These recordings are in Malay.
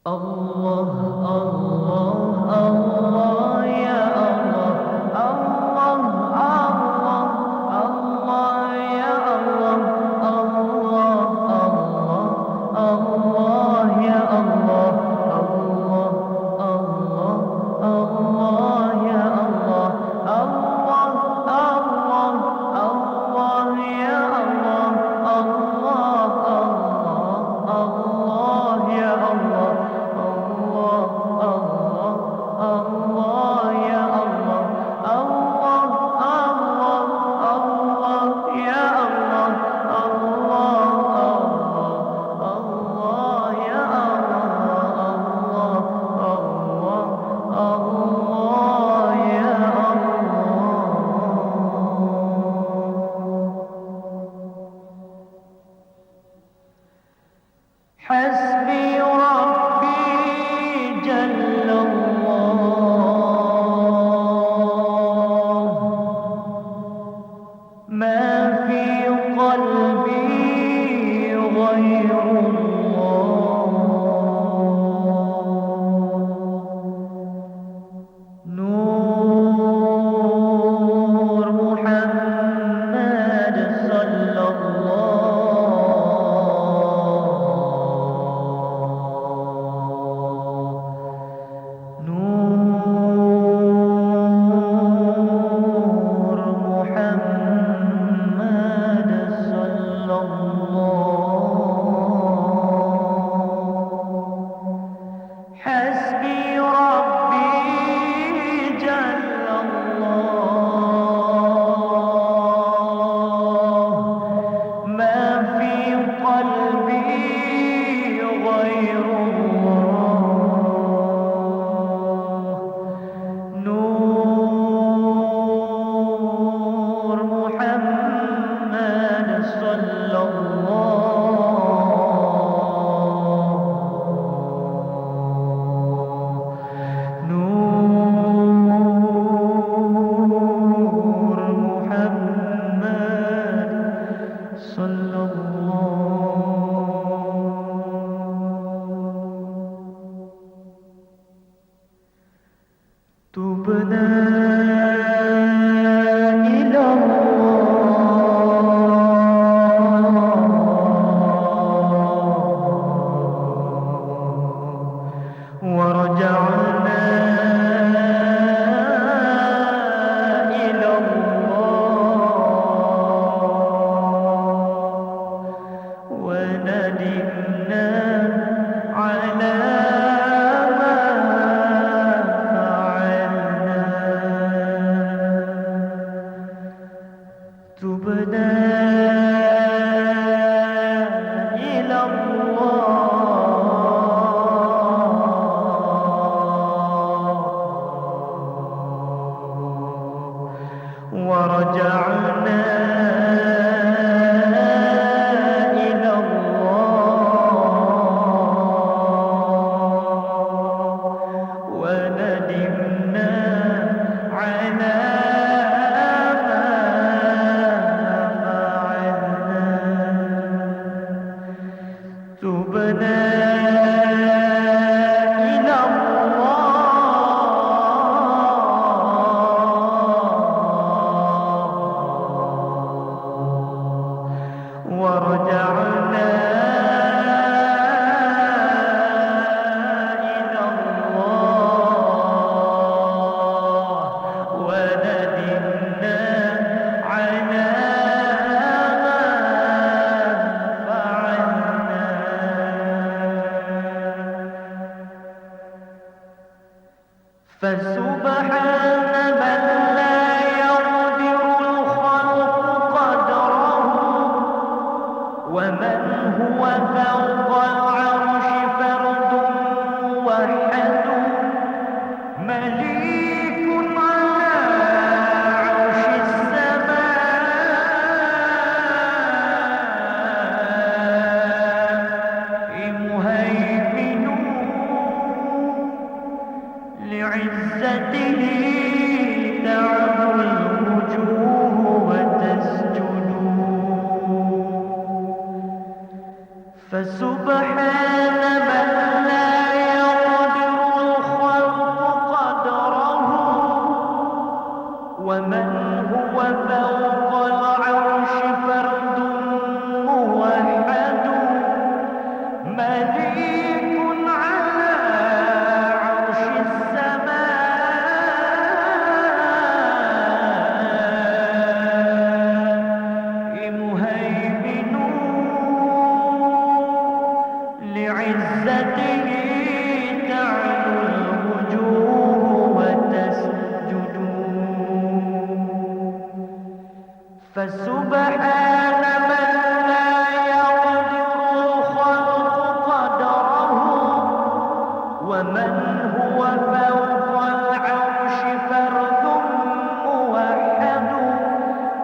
Allah, Allah, Allah, ya Allah, Allah, Allah, Allah, ya Allah, Allah, Allah, Allah, ya Allah, Allah, Allah, Allah, ya Allah, Allah, Allah, Allah, ya Allah, Allah, Allah, Allah, ya Allah. حسبي ربي جل الله ما في قلبي غير الله نور محمد صلى الله حسبي ربي جل الله ما في قلبي غير الله نور محمد صلى الله تبنا إلى الله ورجعنا إلى الله وندمنا على تبنا إلى الله ورجعنا إلى الله وندمنا على تبنا إلى الله ورجعنا إلى الله وندمنا على فسبحان من لا يقدر الخلق قدره ومن هو فوق العرش فرد موحد مليك على عرش السماء مهيمن لعزته تعلو الوجوه وتسجد فسبحان من لا مليك على عرش السماء مهيمن لعزته تعلو الوجوه وتسجد فسبحان من لا يقدر الخلق قدره ومن هو فوق العرش فرد موحد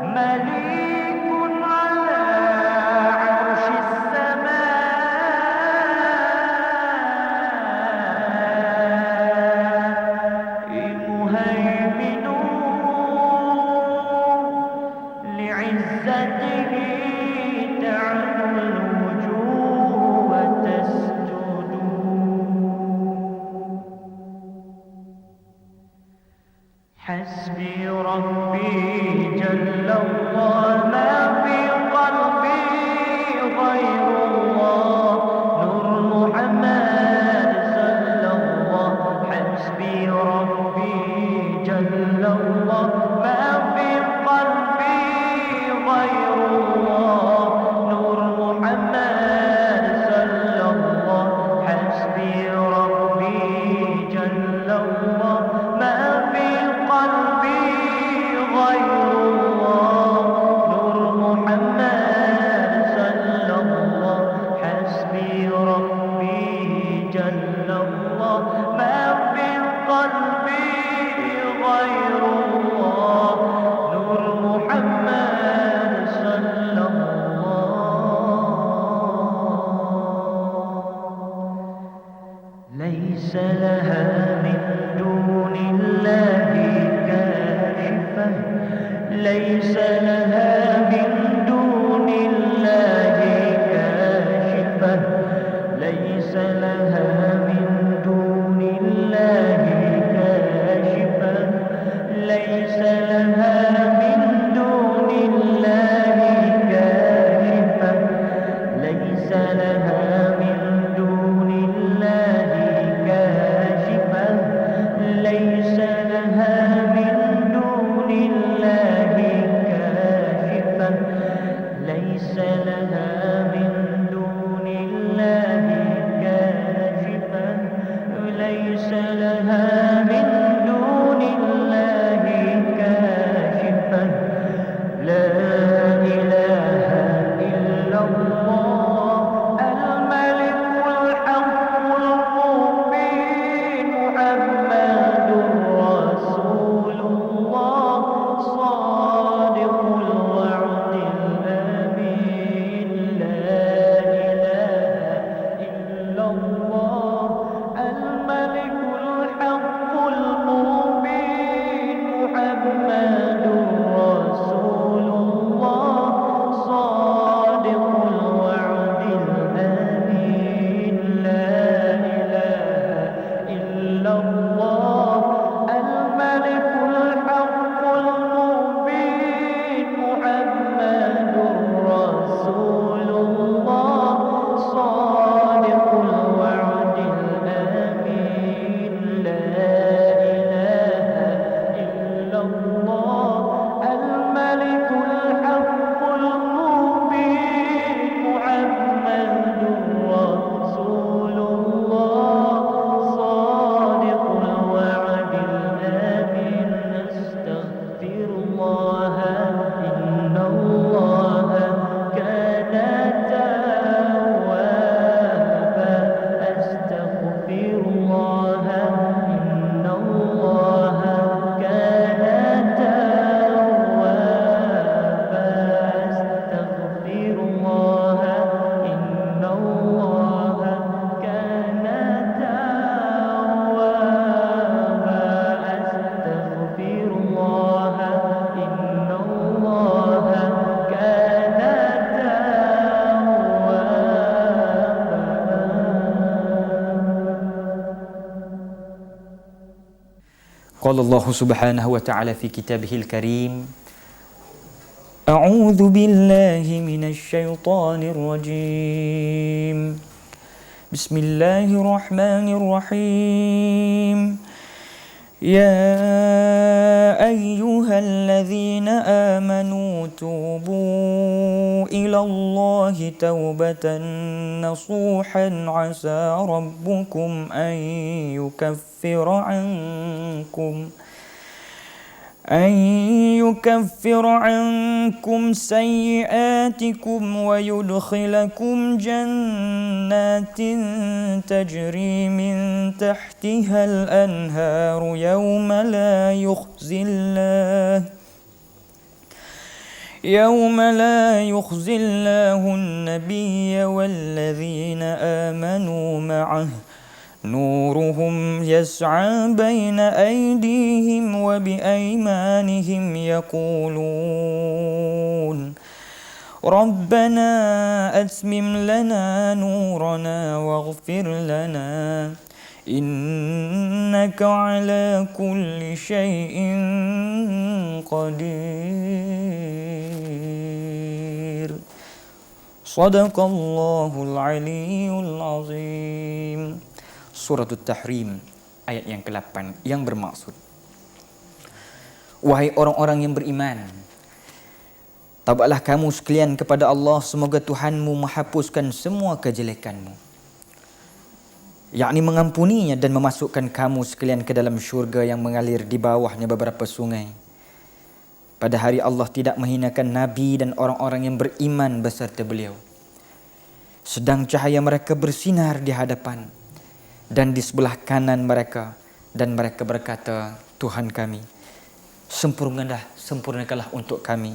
مليك على عرش السماء مهيمن لعزته تعلو الوجوه وتسجد حسبي ربي جل الله ما في قلبي غير الله نور محمد صلى الله حسبي ربي جل الله ما في قلبي غير الله نور محمد صلى الله حسبي ربي جل الله ما في قلبي غير الله نور محمد صلى الله حسبي ربي جل الله ما في قلبي غير الله نور محمد صلى الله ليس لها من دون الله كاشفة ليس لها من دون الله كاشفة ليس لها من دون الله كاشفة ليس لها من دون الله كاشفة ليس لها من دون الله كاشفة ليس لها من دون الله كاشفة ليس لها من دون الله كاشفة ليس لها من دون الله كاشفة لا إله إلا الله الملك الحق المبين محمد رسول الله صادق الوعد الأمين لا إله إلا الله الملك الحق المبين محمد رسول الله صادق الوعد الأمين لا إله إلا الله الملك الحق المبين محمد رسول الله صادق الوعد الأمين لا إله إلا الله الملك الحق المبين محمد رسول الله صادق الوعد الأمين أستغفر الله إن الله كان توابا أستغفر الله إن الله كان توابا أستغفر الله إن الله كان توابا أستغفر الله إن الله كان قال الله سبحانه وتعالى في كتابه الكريم أعوذ بالله من الشيطان الرجيم Bismillahirrahmanirrahim. يا أيها الذين آمنوا توبوا إلى الله توبة نصوحا عسى ربكم أن يكفر عنكم سيئاتكم ويدخلكم جنات تجري من تحتها الأنهار يوم لا يخزي الله النبي والذين آمنوا معه نورهم يسعى بين أيديهم وبأيمانهم يقولون ربنا أتمم لنا نورنا واغفر لنا إنك على كل شيء قدير. صدق الله العلي العظيم. Surah At-Tahrim ayat yang ke-8 yang bermaksud, wahai orang-orang yang beriman, taubatlah kamu sekalian kepada Allah, semoga Tuhanmu menghapuskan semua kejelekanmu, yakni mengampuninya dan memasukkan kamu sekalian ke dalam syurga yang mengalir di bawahnya beberapa sungai. Pada hari Allah tidak menghinakan Nabi dan orang-orang yang beriman beserta beliau, sedang cahaya mereka bersinar di hadapan dan di sebelah kanan mereka, dan mereka berkata, Tuhan kami, sempurnakanlah untuk kami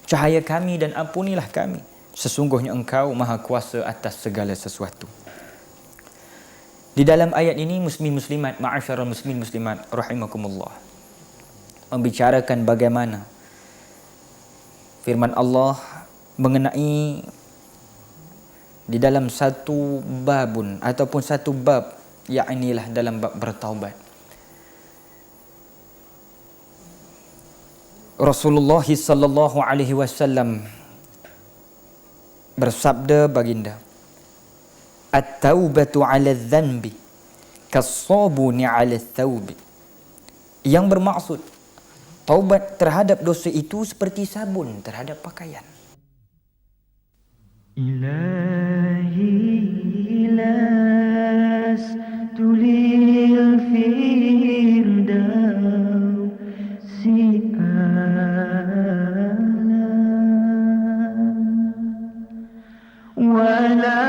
cahaya kami dan ampunilah kami, sesungguhnya Engkau Maha Kuasa atas segala sesuatu. Di dalam ayat ini, muslimin muslimat, ma'asyarul muslimin muslimat rahimakumullah, membicarakan bagaimana firman Allah mengenai di dalam satu babun ataupun satu bab, yaknilah dalam bab bertaubat. Rasulullah sallallahu alaihi wasallam bersabda baginda, At-taubatu 'ala adh-dhanbi kas-sabuni 'ala ath-thawbi. Yang bermaksud, taubat terhadap dosa itu seperti sabun terhadap pakaian. Ilahi lastu lil firdausi a'la wala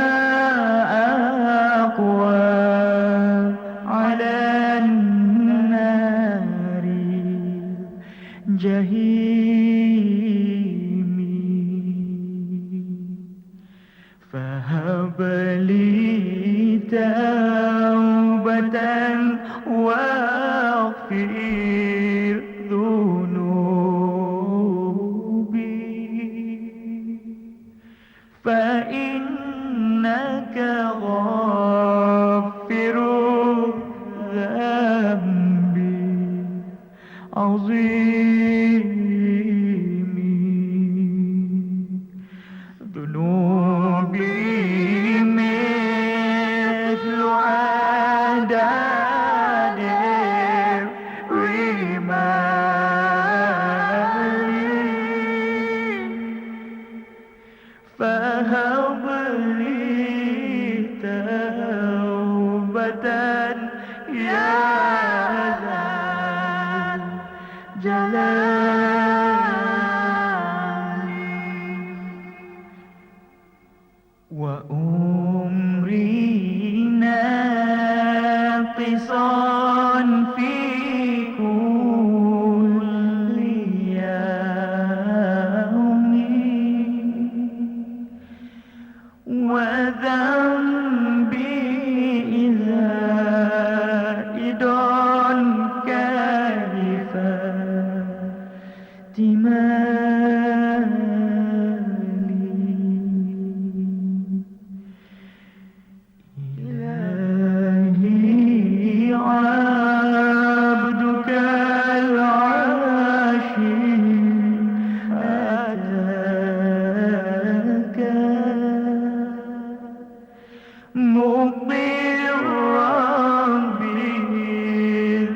aqwa 'ala an-nari jahimi fahabli taubatan waghfir dhunubi fa innaka ghafiru dhanbi azimi dhunubi mithlu adadir rimali fahabli taubatan ya zal jalali wa umri naqisan fi kulli yawmin wa dhanbi idha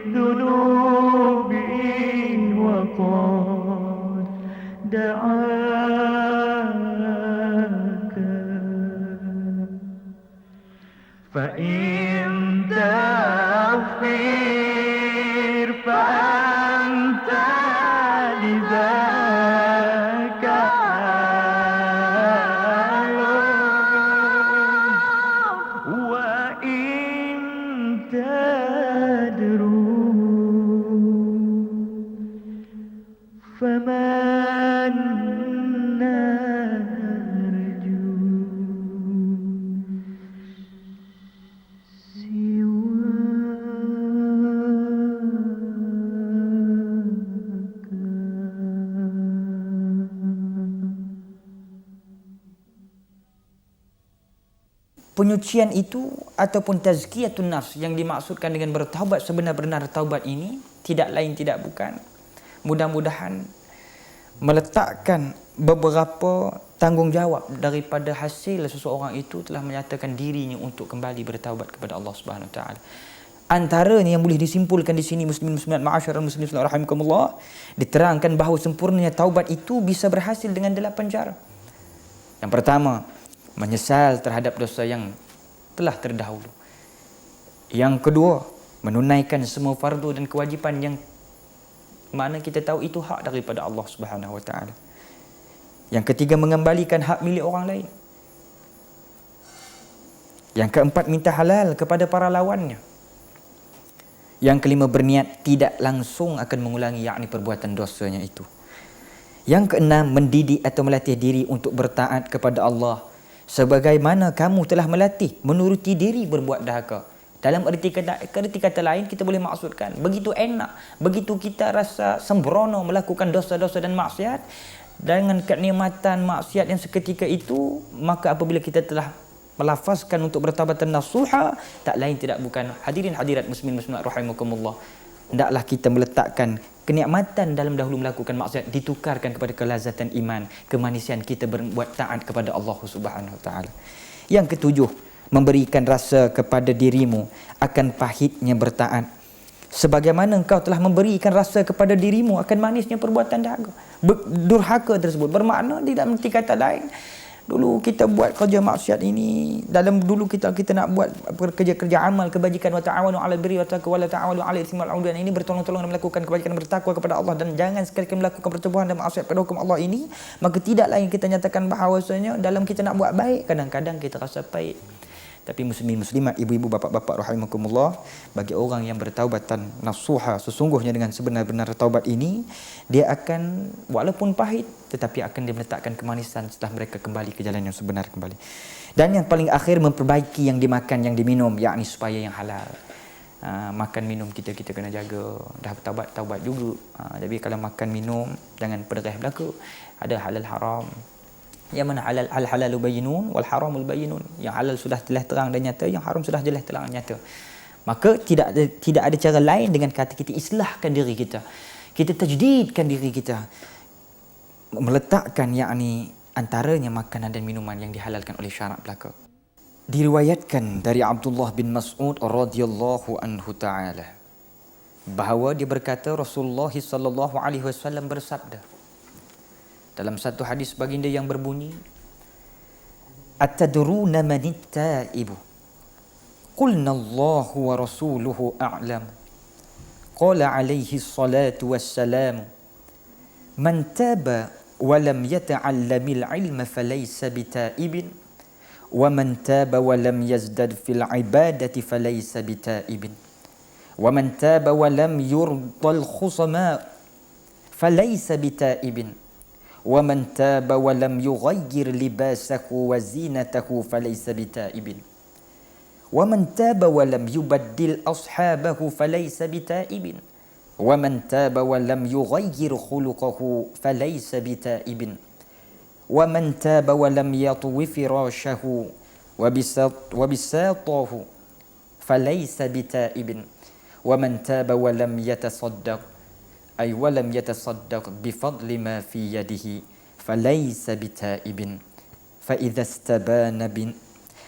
بالذنوب وقد دعاك فإن تغفر فأنت لذاك أهل وإن تدروا فمن نرجو Penyucian itu ataupun tazkiyatun nafs yang dimaksudkan dengan bertaubat sebenar-benar taubat ini tidak lain tidak bukan mudah-mudahan meletakkan beberapa tanggungjawab daripada hasil seseorang itu telah menyatakan dirinya untuk kembali bertaubat kepada Allah Subhanahu Wa Taala. Antaranya yang boleh disimpulkan di sini muslimin muslimat ma'asyiral muslimin rahimakumullah, diterangkan bahawa sempurnanya taubat itu bisa berhasil dengan 8 cara. Yang pertama, menyesal terhadap dosa yang telah terdahulu. Yang kedua, menunaikan semua fardu dan kewajipan yang mana kita tahu itu hak daripada Allah Subhanahu Wa Taala. Yang ketiga, mengembalikan hak milik orang lain. Yang keempat, minta halal kepada para lawannya. Yang kelima, berniat tidak langsung akan mengulangi yakni perbuatan dosanya itu. Yang keenam, mendidik atau melatih diri untuk bertaat kepada Allah sebagaimana kamu telah melatih menuruti diri berbuat dahaka. Dalam erti kata lain kita boleh maksudkan begitu enak, begitu kita rasa sembrono melakukan dosa-dosa dan maksiat dengan kenikmatan maksiat yang seketika itu, maka apabila kita telah melafazkan untuk bertaubatan nasuha, tak lain tidak bukan hadirin hadirat muslimin muslimat rahimakumullah, hendaklah kita meletakkan kenikmatan dalam dahulu melakukan maksiat ditukarkan kepada kelazatan iman, kemanisian kita berbuat taat kepada Allah Subhanahu Wa Taala. Yang ketujuh, memberikan rasa kepada dirimu akan pahitnya bertaat sebagaimana engkau telah memberikan rasa kepada dirimu akan manisnya perbuatan durhaka tersebut. Bermakna di dalam kata lain, dulu kita buat kerja maksiat ini, dalam dulu kita nak buat kerja-kerja amal kebajikan, wa ta'awanu 'alal birri wa taqwa wa la ta'awanu 'alal itsmi wal 'udwan, ini bertolong-tolong dalam melakukan kebajikan dan bertakwa kepada Allah, dan jangan sekali-kali melakukan pertubuhan dan maksiat pada hukum Allah ini. Maka tidak lain kita nyatakan bahawasanya dalam kita nak buat baik, kadang-kadang kita rasa pahit. Tapi muslimin muslimat, ibu-ibu, bapak-bapak rahimakumullah, bagi orang yang bertaubatan nasuha sesungguhnya dengan sebenar-benar taubat ini, dia akan walaupun pahit tetapi akan dia meletakkan kemanisan setelah mereka kembali ke jalan yang sebenar kembali. Dan yang paling akhir, memperbaiki yang dimakan yang diminum, yakni supaya yang halal. Makan minum kita kena jaga. Dah taubat juga. Tapi kalau makan minum jangan perderah belaka. Ada halal haram. Yang mana halalu bayyinun wal haramul bayyinun. Yang halal sudah jelas terang dan nyata, yang haram sudah jelas terang dan nyata. Maka tidak ada cara lain dengan kata kita islahkan diri kita. Kita tajdidkan diri kita. Meletakkan yakni antaranya makanan dan minuman yang dihalalkan oleh syarak belaka. Diriwayatkan dari Abdullah bin Mas'ud radhiyallahu anhu ta'ala bahawa dia berkata Rasulullah sallallahu alaihi wasallam bersabda dalam satu hadis baginda yang berbunyi, "Atadruna manit taibu?" Qulna Allahu wa rasuluhu a'lam. Qala alaihi salatu wassalam, "Man taba wa lam yata'allamil ilma falaysa bitaibin, wa man taba wa lam yazdad fil ibadati falaysa bitaibin, wa man taba wa lam yurdal khusama falaysa bitaibin, wa man taba wa lam yughayyir libasahu wa zinatahu falaysa bitaibin, wa man taba wa lam yubaddil ashabahu falaysa bitaibin, wa man taba wa lam yughayyir khuluquhu falaysa bitaibin, wa man taba wa lam yatwi firashahu wa bisatahu falaysa bitaibin, wa man taba wa lam yatasaddaq ay walam yatasaddaq bifadli ma fi yadihi falaysa bitaibin, fa idza istabana bin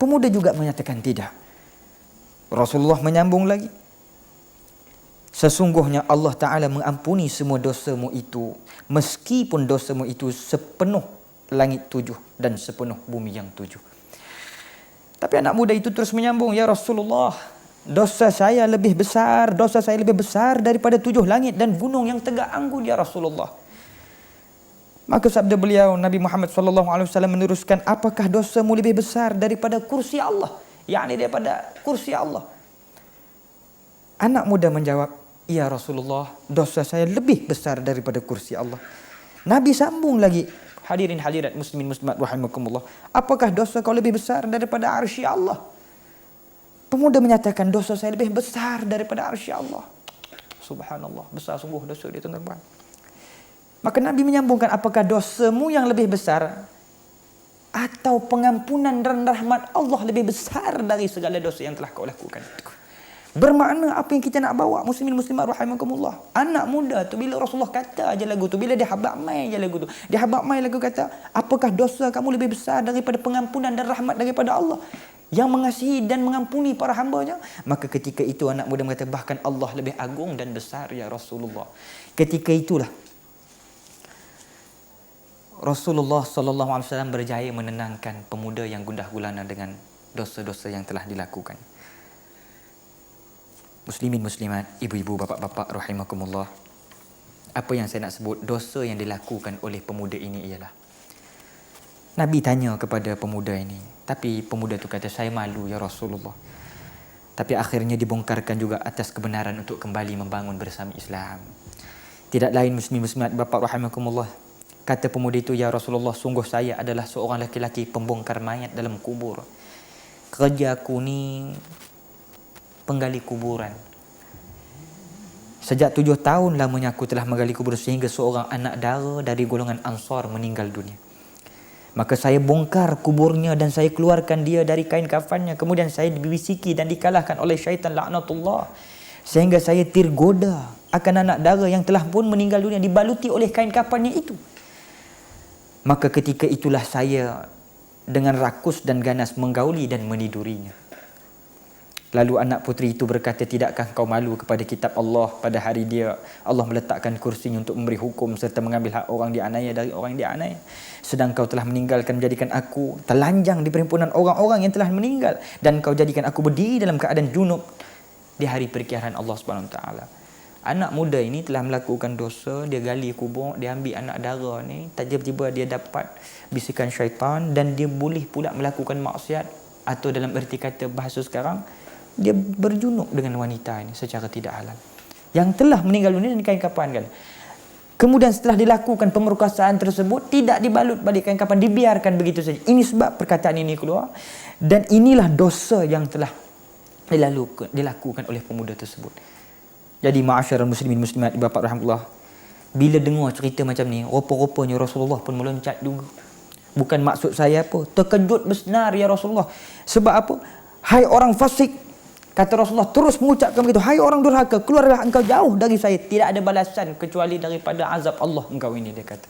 Pemuda juga menyatakan tidak. Rasulullah menyambung lagi, sesungguhnya Allah Ta'ala mengampuni semua dosamu itu, meskipun dosamu itu sepenuh langit 7 dan sepenuh bumi yang 7. Tapi anak muda itu terus menyambung, ya Rasulullah, dosa saya lebih besar daripada 7 langit dan gunung yang tegak anggun, ya Rasulullah. Maka sabda beliau, Nabi Muhammad SAW meneruskan, apakah dosamu lebih besar daripada kursi Allah? Yakni daripada kursi Allah. Anak muda menjawab, ya Rasulullah, dosa saya lebih besar daripada kursi Allah. Nabi sambung lagi, hadirin hadirat muslimin muslimat rahimakumullah, apakah dosa kau lebih besar daripada arsy Allah? Pemuda menyatakan, dosa saya lebih besar daripada arsy Allah. Subhanallah, besar sungguh dosa dia, tuan-tuan. Maka Nabi menyambungkan, apakah dosamu yang lebih besar atau pengampunan dan rahmat Allah lebih besar dari segala dosa yang telah kau lakukan? Bermakna apa yang kita nak bawa, muslimin muslimat rahimakumullah. Anak muda tu bila Rasulullah kata aja lagu tu, bila dia habaq mai aja lagu tu, dia habaq mai lagu kata, apakah dosa kamu lebih besar daripada pengampunan dan rahmat daripada Allah yang mengasihi dan mengampuni para hambanya? Maka ketika itu anak muda mengata, bahkan Allah lebih agung dan besar, ya Rasulullah. Ketika itulah Rasulullah SAW berjaya menenangkan pemuda yang gundah gulana dengan dosa-dosa yang telah dilakukan. Muslimin muslimat, ibu-ibu, bapa-bapa rahimakumullah. Apa yang saya nak sebut, dosa yang dilakukan oleh pemuda ini ialah, Nabi tanya kepada pemuda ini, tapi pemuda itu kata, saya malu ya Rasulullah. Tapi akhirnya dibongkarkan juga atas kebenaran untuk kembali membangun bersama Islam. Tidak lain muslimin muslimat bapa rahimakumullah, kata pemuda itu, ya Rasulullah, sungguh saya adalah seorang laki-laki pembongkar mayat dalam kubur. Kerjaku ni penggali kuburan. Sejak 7 tahun lamanya aku telah menggali kubur, sehingga seorang anak dara dari golongan Ansar meninggal dunia. Maka saya bongkar kuburnya dan saya keluarkan dia dari kain kafannya. Kemudian saya dibisiki dan dikalahkan oleh syaitan laknatullah, sehingga saya tergoda akan anak dara yang telah pun meninggal dunia, dibaluti oleh kain kafannya itu. Maka ketika itulah saya dengan rakus dan ganas menggauli dan menidurinya. Lalu anak puteri itu berkata, tidakkah kau malu kepada kitab Allah pada hari dia Allah meletakkan kursinya untuk memberi hukum serta mengambil hak orang dianiaya dari orang yang dianiaya, sedang kau telah meninggalkan menjadikan aku telanjang di perhimpunan orang-orang yang telah meninggal, dan kau jadikan aku berdiri dalam keadaan junub di hari perkirahan Allah Subhanahu Wa Taala. Anak muda ini telah melakukan dosa, dia gali kubur, dia ambil anak dara ni, tiba-tiba dia dapat bisikan syaitan dan dia boleh pula melakukan maksiat, atau dalam erti kata bahasa sekarang, dia berjunuk dengan wanita ini secara tidak halal yang telah meninggal dunia dan kain kapan kan. Kemudian setelah dilakukan pemerkosaan tersebut, tidak dibalut balik kain kapan, dibiarkan begitu saja. Ini sebab perkataan ini keluar, dan inilah dosa yang telah dilakukan oleh pemuda tersebut. Jadi ma'asyiral muslimin muslimat bapa rahmatullah, bila dengar cerita macam ni, rupa-rupanya Rasulullah pun meloncat juga. Bukan maksud saya apa, terkejut bersenar ya Rasulullah. Sebab apa? Hai orang fasik, kata Rasulullah terus mengucapkan begitu, hai orang durhaka, keluarlah engkau jauh dari saya, tidak ada balasan kecuali daripada azab Allah engkau ini, dia kata.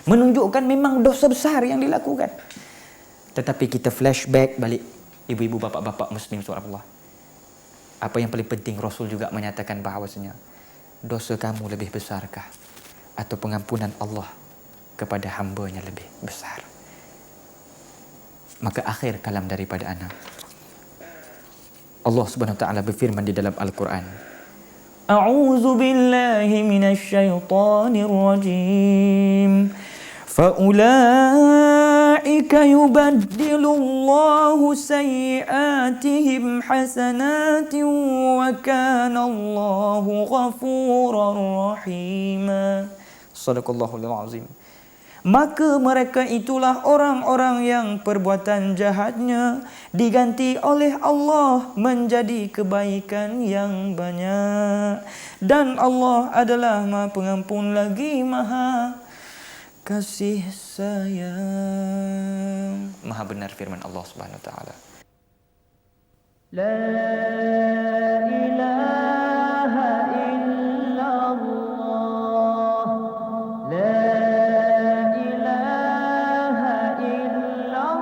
Menunjukkan memang dosa besar yang dilakukan. Tetapi kita flashback balik, ibu-ibu, bapa-bapa muslim subhanallah. Apa yang paling penting, Rasul juga menyatakan bahawasanya, dosa kamu lebih besarkah atau pengampunan Allah kepada hambanya lebih besar? Maka akhir kalam daripada anak, Allah Subhanahu Wa Taala berfirman di dalam Al-Quran, A'udzu billahi minasy syaithanir rajim. Faulaika yubaddilullahu sayyi'atihim hasanatin wa kana Allahu ghafurar rahima. Shadaqallahul azim. Maka mereka itulah orang-orang yang perbuatan jahatnya diganti oleh Allah menjadi kebaikan yang banyak. Dan Allah adalah Maha Pengampun lagi Maha Kasih Sayang. Maha benar firman Allah Subhanahu Wa Taala. La ilaha illallah. La ilaha illallah.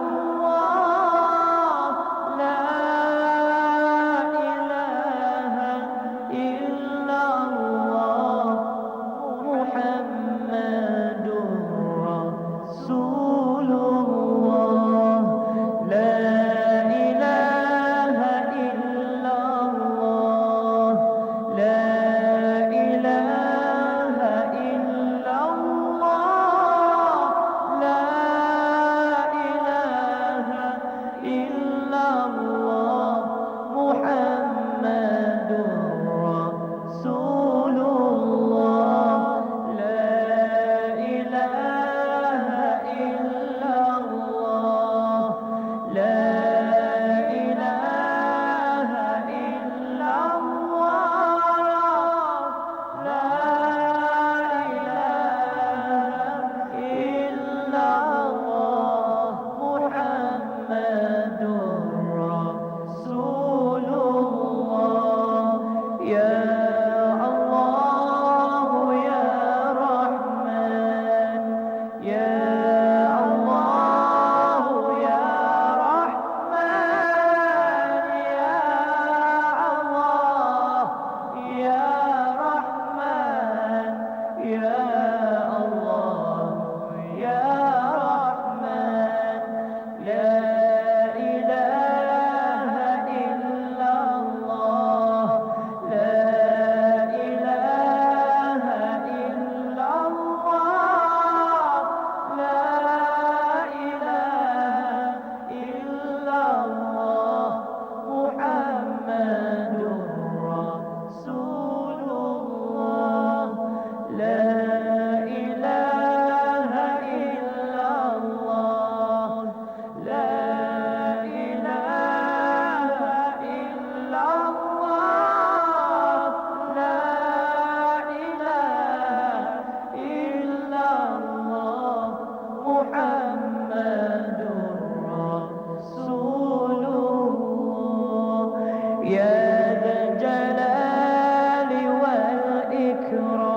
يا ذا الجلال والإكرام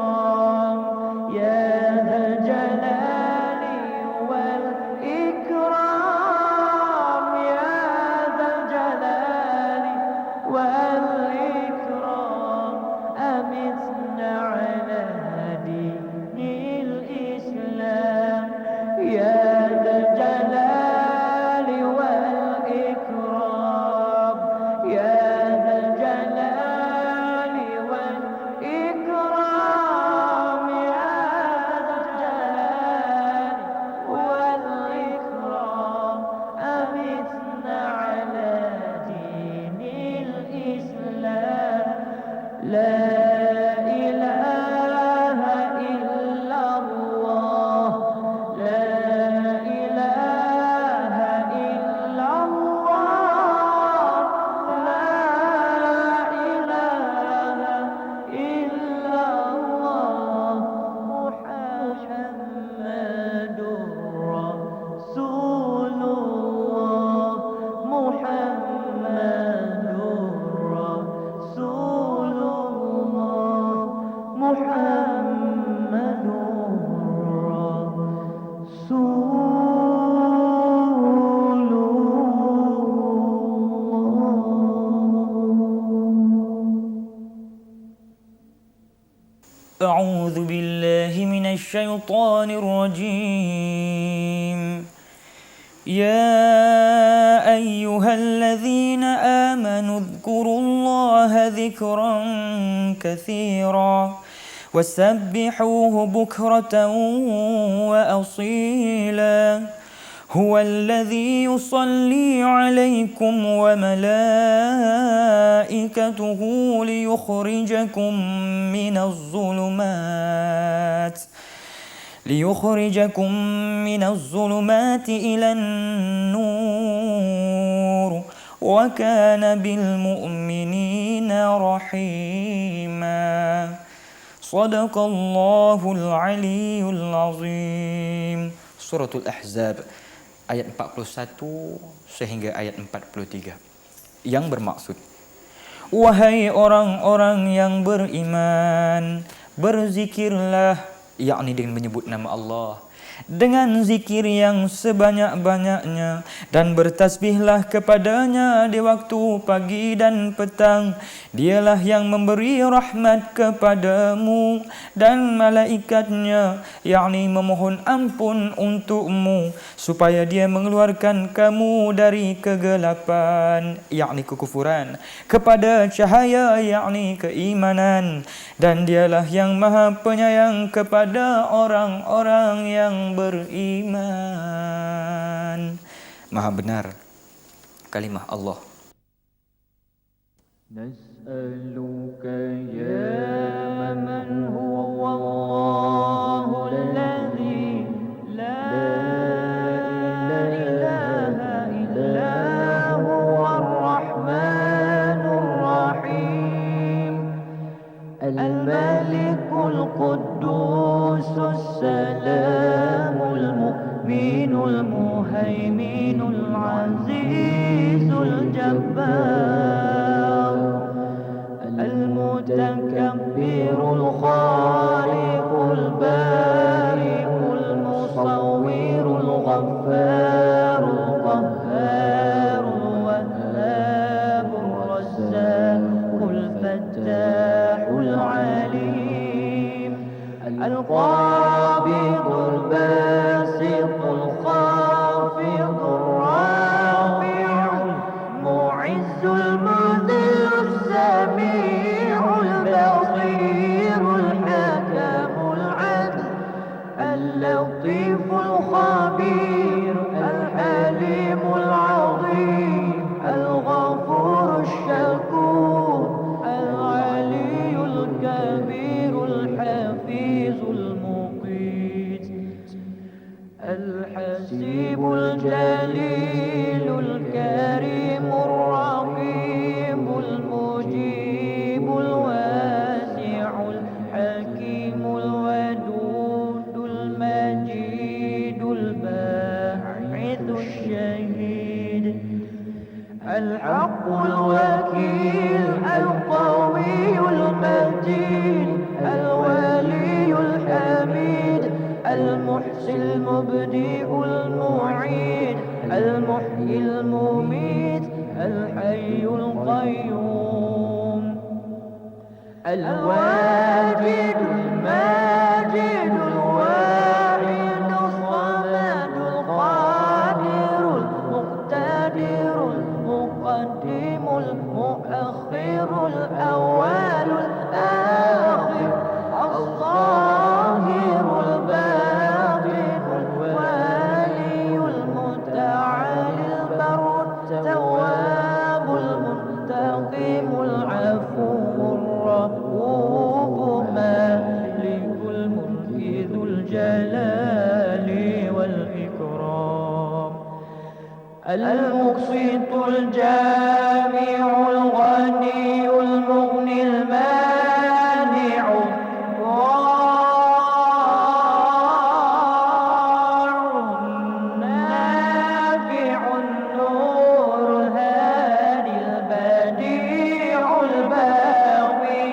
يا ذا الجلال والإكرام يا ذا الجلال والإكرام أمتنا على دين الإسلام يا ذا الجلال والإكرام يا ذا الجلال والإكرام يا ذا الجلال والإكرام أمتنا على دين الإسلام لا إله إلا الله لا إله إلا الله لا إله إلا الله محمد رسول الله محمد رسول الله محمد رسول الله. أعوذ بالله من الشيطان الرجيم. يا أيها الذين آمنوا اذكروا الله ذكرا كثيرا وسبحوه بكرة وأصيلا هو الذي يصلي عليكم وملائكته ليخرجكم من الظلمات إلى النور وكان بالمؤمنين رحيما. صدق الله العلي العظيم. Suratul Ahzab ayat 41 sehingga ayat 43 yang bermaksud, wahai orang-orang yang beriman, berzikirlah, yakni dengan menyebut nama Allah, dengan zikir yang sebanyak-banyaknya, dan bertasbihlah kepadanya di waktu pagi dan petang. Dialah yang memberi rahmat kepadamu dan malaikatnya, yakni memohon ampun untukmu supaya dia mengeluarkan kamu dari kegelapan, yakni kekufuran, kepada cahaya, yakni keimanan. Dan dialah yang maha penyayang kepada orang-orang yang beriman. Maha benar kalimah Allah. نسألك يا من هو الله الذي لا إله إلا هو الرحمن الرحيم الملك القدوس السلام المؤمن المهيمن العزيز الجبار المتكبر الخالق البارئ المصور الغفار القهار الوهاب الرزاق الفتاح العليم القابض الباسط الخافض الرافع المعز المذل السميع البصير الحكم العدل اللطيف الخبير الحليم العظيم الغفور الشكور العلي الكبير الحفيظ المقيت الحسيب الجليل الكريم الرقيب المجيب الوكيل القوي المتين الولي الحميد المحصي المبدئ المعيد المحيي المميت الحي القيوم الواجد الماجد الواحد الصمد القادر المقتدر المقدم المؤخر الأول الآخر الظاهر الباطن الوالي المتعالي البر التواب المنتقم العفو الرؤوف مالك الملك ذو الجلال والإكرام المقسط الجامع الغني المغني المانع النافع النور الهادي البديع الباقي